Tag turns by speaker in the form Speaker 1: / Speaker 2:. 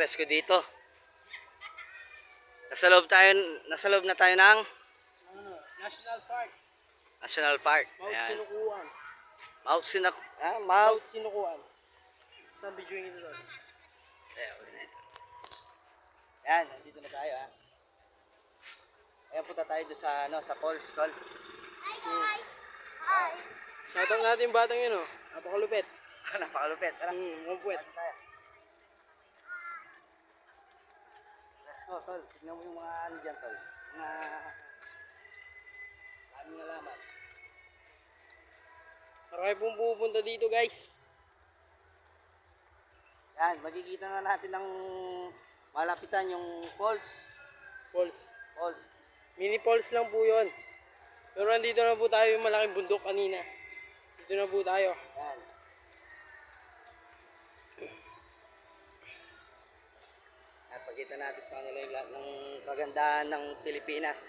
Speaker 1: presko dito. Nasa loob na tayo ng
Speaker 2: National Park.
Speaker 1: National Park.
Speaker 2: Mount
Speaker 1: Ayan.
Speaker 2: Sinukuan.
Speaker 1: Mount
Speaker 2: Mount Sinukuan. Saan video ito doon?
Speaker 1: Ayan, nandito na tayo ha. Ayan, punta tayo doon sa, sa falls, tol.
Speaker 2: Shoutout natin yung batang yun, oh. Napakalupit.
Speaker 1: Napakalupit. Tara.
Speaker 2: Mabuet.
Speaker 1: Tayo. Let's go, tol. Tignan mo yung mga ano dyan, tol. Mga aming alaman.
Speaker 2: Marami pong pupunta dito, guys.
Speaker 1: Yan, magkikita na natin ng malapitan yung falls.
Speaker 2: Falls.
Speaker 1: Falls.
Speaker 2: Mini falls lang po yun. Pero nandito na po tayo yung malaking bundok kanina. Dito na po tayo.
Speaker 1: Yan. At pagkita natin sa kanila yung lahat ng kagandahan ng Pilipinas.